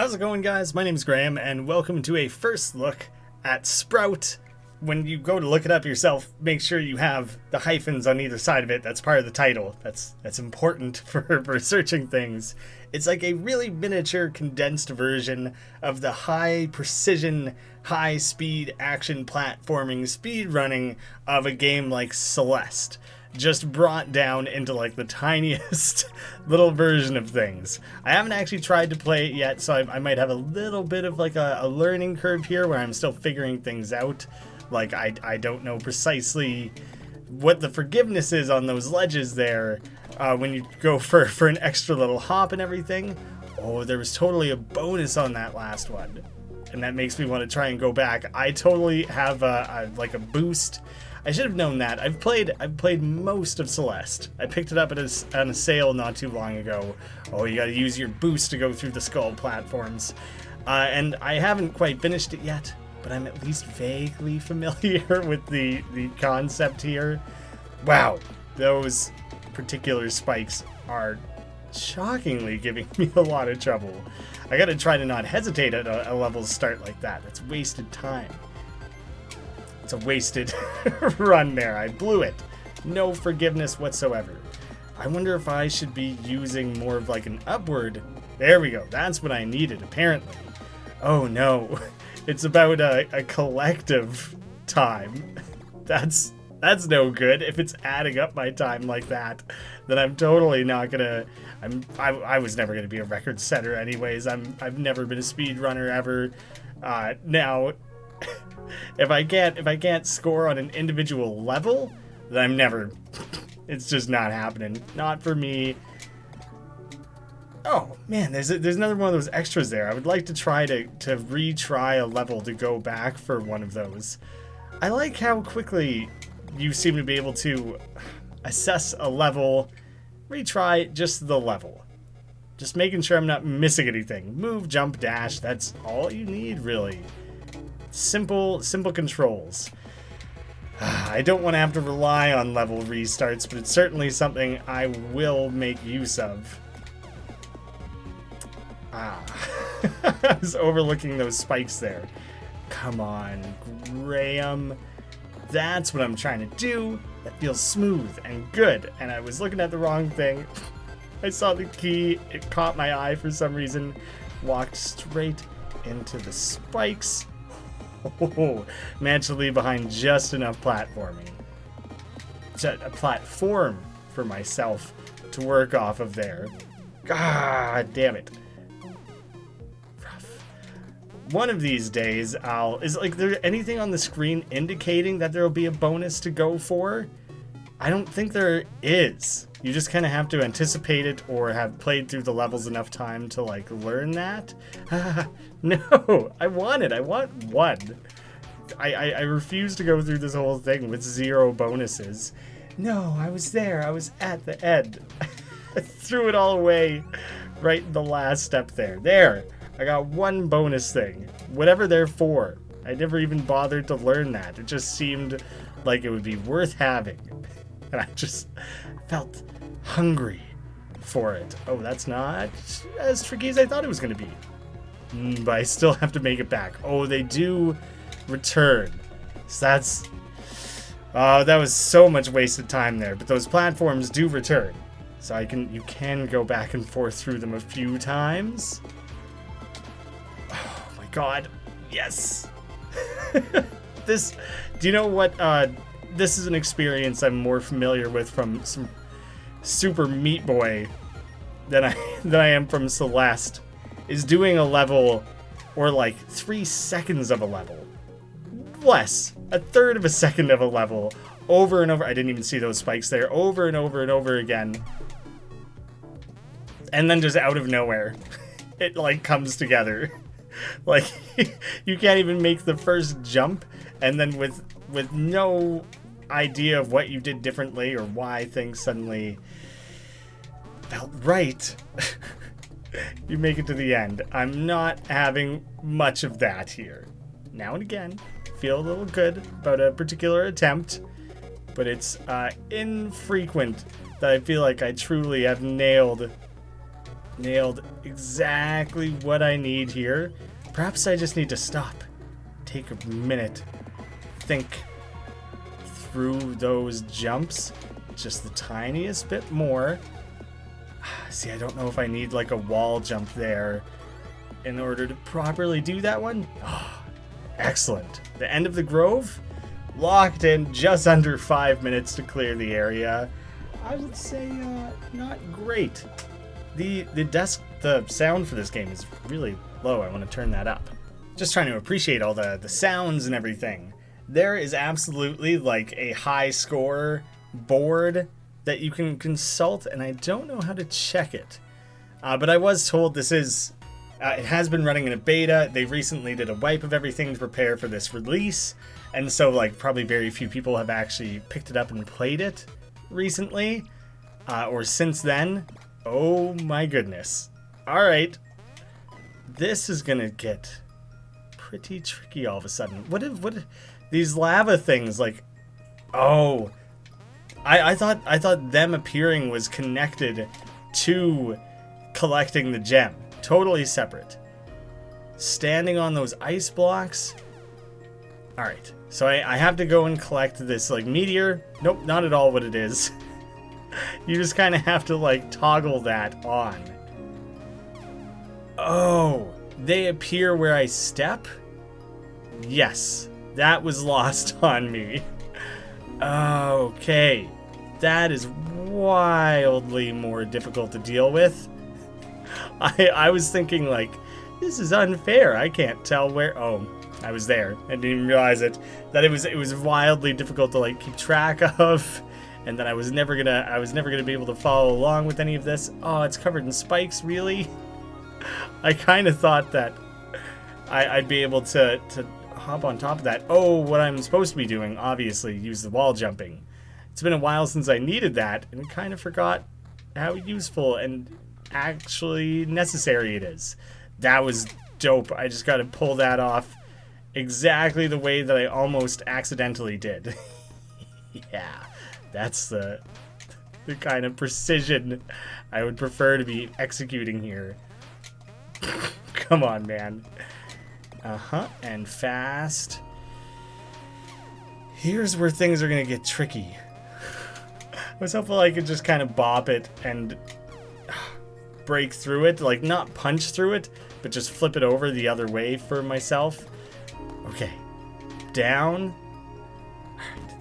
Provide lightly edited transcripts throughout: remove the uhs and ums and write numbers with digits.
How's it going, guys? My name is Graham, and welcome to a first look at Sprout. When you go to look it up yourself, make sure you have the hyphens on either side of it. That's part of the title. That's important for searching things. It's like a really miniature, condensed version of the high precision, high speed action platforming speedrunning of a game like Celeste, just brought down into like the tiniest little version of things. I haven't actually tried to play it yet, so I might have a little bit of like a learning curve here where I'm still figuring things out. Like I don't know precisely what the forgiveness is on those ledges there when you go for an extra little hop and everything. Oh, there was totally a bonus on that last one, and that makes me want to try and go back. I totally have like a boost. I should have known that. I've played most of Celeste. I picked it up on a sale not too long ago. Oh, you gotta use your boost to go through the skull platforms. And I haven't quite finished it yet, but I'm at least vaguely familiar with the concept here. Wow, those particular spikes are shockingly giving me a lot of trouble. I gotta try to not hesitate at a level start like that. That's wasted time. It's a wasted run there. I blew it. No forgiveness whatsoever. I wonder if I should be using more of like an upward. There we go. That's what I needed, apparently. Oh no. It's about a collective time. That's no good. If it's adding up my time like that, then I'm totally not gonna. I was never gonna be a record setter anyways. I've never been a speedrunner ever. Now. If I can't score on an individual level, then I'm never. It's just not happening. Not for me. Oh man, there's another one of those extras there. I would like to try to retry a level to go back for one of those. I like how quickly you seem to be able to assess a level, retry just the level. Just making sure I'm not missing anything. Move, jump, dash. That's all you need, really. Simple controls. I don't want to have to rely on level restarts, but it's certainly something I will make use of. I was overlooking those spikes there. Come on, Graham. That's what I'm trying to do. That feels smooth and good. And I was looking at the wrong thing. I saw the key. It caught my eye for some reason. Walked straight into the spikes. Oh, managed to leave behind just enough platforming. A platform for myself to work off of there. God damn it. Rough. One of these days, is there anything on the screen indicating that there will be a bonus to go for? I don't think there is. You just kind of have to anticipate it or have played through the levels enough time to like learn that. No, I want one. I refuse to go through this whole thing with 0 bonuses. No, I was there. I was at the end. I threw it all away right in the last step there. There, I got one bonus thing. Whatever they're for. I never even bothered to learn that. It just seemed like it would be worth having. And I just felt hungry for it. Oh, that's not as tricky as I thought it was going to be. But I still have to make it back. Oh, they do return. So that's... that was so much wasted time there. But those platforms do return. So you can go back and forth through them a few times. Oh my god. Yes! Do you know what... this is an experience I'm more familiar with from some Super Meat Boy than I am from Celeste, is doing a level, or like 3 seconds of a level, less, a third of a second of a level, over and over. I didn't even see those spikes there. Over and over and over again, and then just out of nowhere, it like comes together. Like you can't even make the first jump, and then with no idea of what you did differently or why things suddenly felt right, you make it to the end. I'm not having much of that here. Now and again, feel a little good about a particular attempt, but it's infrequent that I feel like I truly have nailed Nailed exactly what I need here. Perhaps I just need to stop. Take a minute. Think through those jumps just the tiniest bit more. See, I don't know if I need like a wall jump there in order to properly do that one. Oh, excellent. The end of the grove, locked in just under 5 minutes to clear the area. I would say not great. The sound for this game is really low. I want to turn that up. Just trying to appreciate all the sounds and everything. There is absolutely like a high score board that you can consult, and I don't know how to check it. But I was told this is, it has been running in a beta. They recently did a wipe of everything to prepare for this release. And so like probably very few people have actually picked it up and played it recently, or since then. Oh my goodness. All right. This is gonna get pretty tricky all of a sudden. What these lava things like, oh, I thought them appearing was connected to collecting the gem. Totally separate. Standing on those ice blocks. All right, so I have to go and collect this like meteor. Nope, not at all what it is. You just kind of have to like toggle that on. Oh, they appear where I step? Yes, that was lost on me. Okay, that is wildly more difficult to deal with. I was thinking like, this is unfair. I can't tell where. Oh, I was there. I didn't even realize it. That it was wildly difficult to like keep track of, and that I was never gonna be able to follow along with any of this. Oh, it's covered in spikes, really. I kind of thought that I'd be able to hop on top of that. Oh, what I'm supposed to be doing, obviously, use the wall jumping. It's been a while since I needed that, and kind of forgot how useful and actually necessary it is. That was dope. I just got to pull that off exactly the way that I almost accidentally did. Yeah, that's the kind of precision I would prefer to be executing here. Come on, man. And fast. Here's where things are gonna get tricky. I was hopeful I could just kind of bop it and break through it, like not punch through it, but just flip it over the other way for myself. Okay, down.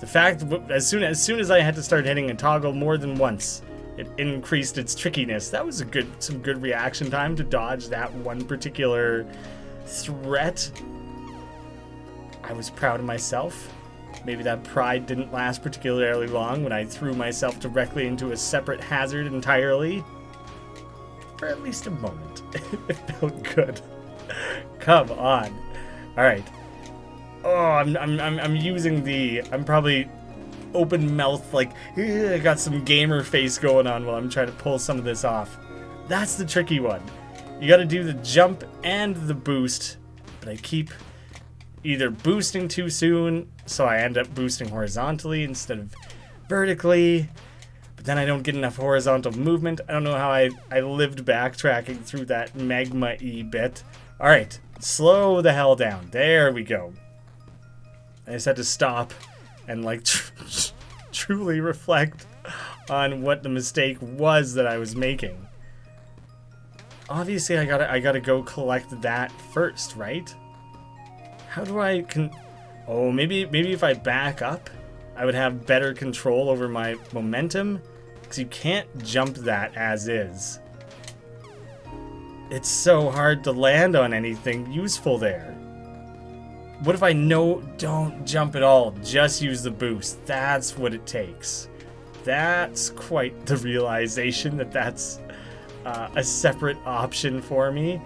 The fact, as soon as I had to start hitting a toggle more than once, it increased its trickiness. That was some good reaction time to dodge that one particular threat. I was proud of myself. Maybe that pride didn't last particularly long when I threw myself directly into a separate hazard entirely. For at least a moment. It felt good. Come on. All right. Oh, I'm using I'm probably open mouth, like, I got some gamer face going on while I'm trying to pull some of this off. That's the tricky one. You gotta do the jump and the boost, but I keep either boosting too soon, so I end up boosting horizontally instead of vertically, but then I don't get enough horizontal movement. I don't know how I lived backtracking through that magma-y bit. Alright, slow the hell down. There we go. I just had to stop and like truly reflect on what the mistake was that I was making. Obviously, I gotta go collect that first, right? How do I Oh, maybe if I back up, I would have better control over my momentum, because you can't jump that as is. It's so hard to land on anything useful there. What if I don't jump at all, just use the boost? That's what it takes. That's quite the realization that that's a separate option for me.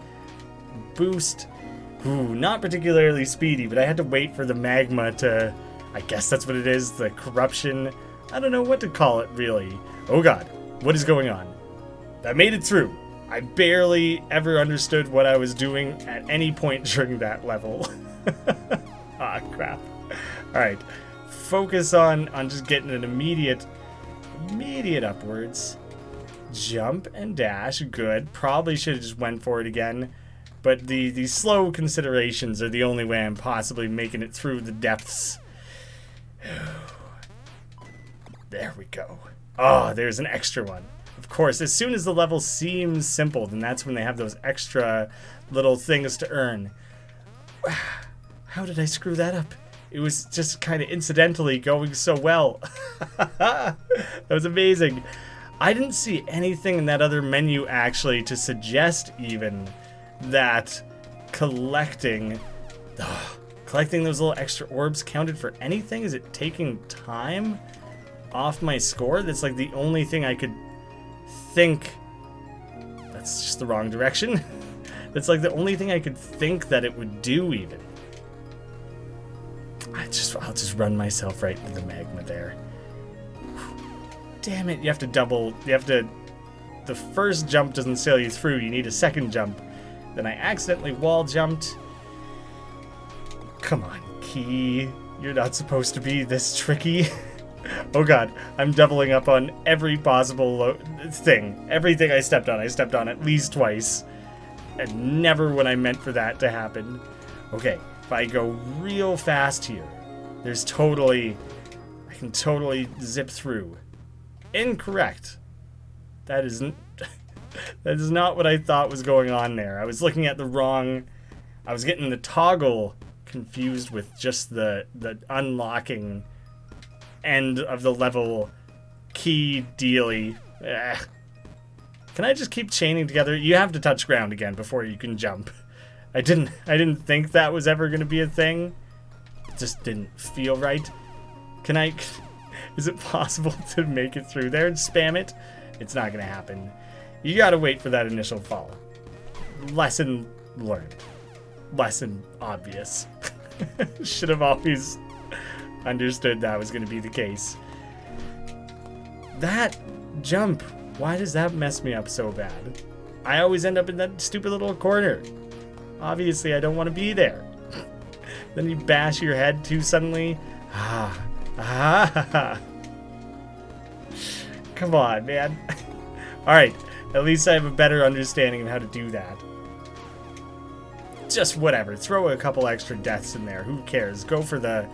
Boost, not particularly speedy, but I had to wait for the magma to, I guess that's what it is, the corruption. I don't know what to call it, really. Oh god, what is going on? I made it through. I barely ever understood what I was doing at any point during that level. Ah, crap. Alright, focus on just getting an immediate upwards. Jump and dash, good. Probably should have just went for it again. But the slow considerations are the only way I'm possibly making it through the depths. There we go. Oh, there's an extra one. Of course, as soon as the level seems simple, then that's when they have those extra little things to earn. How did I screw that up? It was just kind of incidentally going so well. That was amazing. I didn't see anything in that other menu actually to suggest even that collecting those little extra orbs counted for anything. Is it taking time off my score? That's like the only thing I could think. That's just the wrong direction. That's like the only thing I could think that it would do even. I'll just run myself right into the magma there. Damn it, the first jump doesn't sail you through, you need a second jump. Then I accidentally wall jumped. Come on, Key. You're not supposed to be this tricky. Oh god, I'm doubling up on every possible thing. Everything I stepped on at least twice. And never when I meant for that to happen. Okay, if I go real fast here, I can totally zip through. Incorrect. That is not what I thought was going on there. I was looking at I was getting the toggle confused with just the unlocking end of the level key dealy. Can I just keep chaining together? You have to touch ground again before you can jump. I didn't think that was ever going to be a thing. It just didn't feel right. Is it possible to make it through there and spam it? It's not going to happen. You got to wait for that initial fall. Lesson learned. Lesson obvious. Should have always understood that was going to be the case. That jump, why does that mess me up so bad? I always end up in that stupid little corner. Obviously, I don't want to be there. Then you bash your head too suddenly. Come on, man. Alright, at least I have a better understanding of how to do that. Just whatever, throw a couple extra deaths in there, who cares? Go for the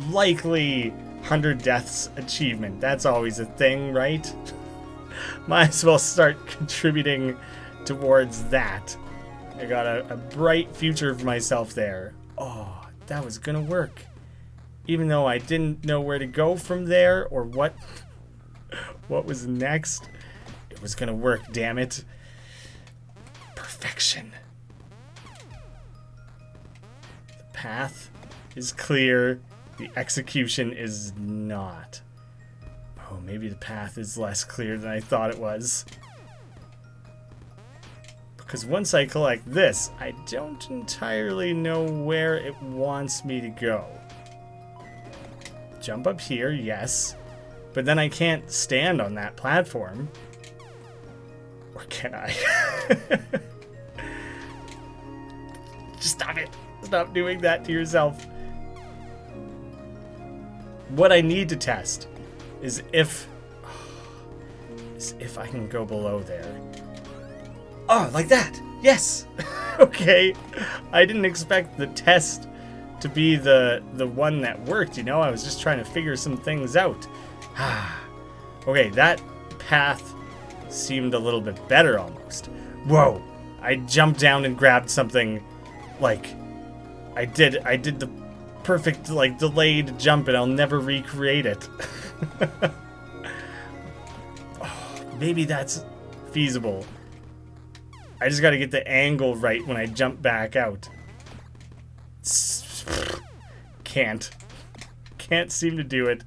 likely 100 deaths achievement. That's always a thing, right? Might as well start contributing towards that. I got a bright future for myself there. Oh, that was gonna work. Even though I didn't know where to go from there or what was next, it was gonna work, damn it. Perfection. The path is clear, the execution is not. Oh, maybe the path is less clear than I thought it was. Because once I collect this, I don't entirely know where it wants me to go. Jump up here, yes. But then I can't stand on that platform. Or can I? Just stop it. Stop doing that to yourself. What I need to test is if I can go below there. Oh, like that. Yes. Okay. I didn't expect the test to be the one that worked, you know? I was just trying to figure some things out. Okay, that path seemed a little bit better almost. Whoa. I jumped down and grabbed something like I did the perfect like delayed jump and I'll never recreate it. Oh, maybe that's feasible. I just got to get the angle right when I jump back out. Can't seem to do it.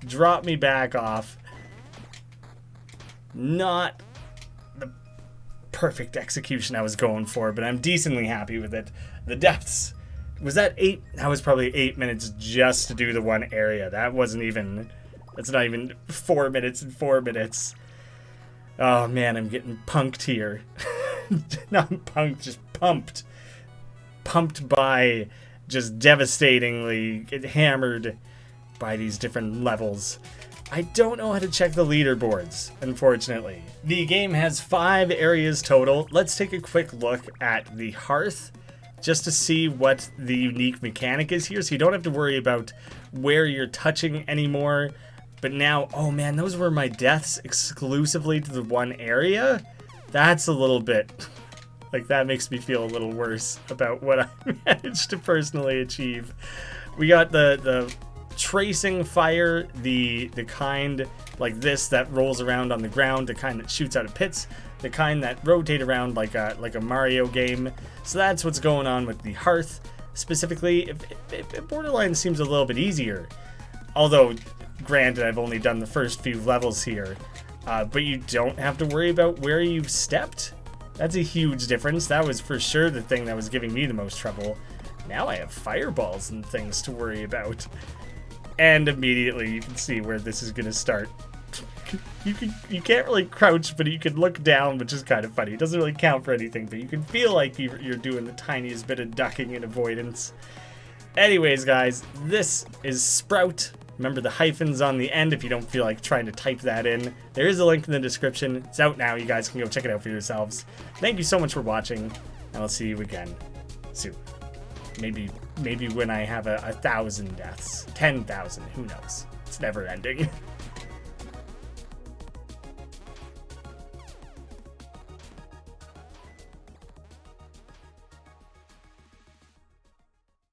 Drop me back off. Not the perfect execution I was going for, but I'm decently happy with it. The depths. Was that 8? That was probably 8 minutes just to do the one area. That's not even 4 minutes and 4 minutes. Oh man, I'm getting punked here. Not punked, just pumped. Pumped by just devastatingly get hammered by these different levels. I don't know how to check the leaderboards, unfortunately. The game has 5 areas total. Let's take a quick look at the Hearth, just to see what the unique mechanic is here, so you don't have to worry about where you're touching anymore. But now, oh man, those were my deaths exclusively to the one area? That's a little bit, like, that makes me feel a little worse about what I managed to personally achieve. We got the tracing fire, the kind like this that rolls around on the ground, the kind that shoots out of pits, the kind that rotate around like a Mario game. So that's what's going on with the Hearth. Specifically, if Borderlands seems a little bit easier. Although, granted, I've only done the first few levels here. But you don't have to worry about where you've stepped. That's a huge difference. That was for sure the thing that was giving me the most trouble. Now I have fireballs and things to worry about. And immediately you can see where this is going to start. You can't really crouch, but you can look down, which is kind of funny. It doesn't really count for anything, but you can feel like you're doing the tiniest bit of ducking and avoidance. Anyways, guys, this is Sprout. Remember the hyphens on the end if you don't feel like trying to type that in. There is a link in the description. It's out now. You guys can go check it out for yourselves. Thank you so much for watching, and I'll see you again soon. Maybe when I have 1,000 deaths. 10,000. Who knows? It's never ending.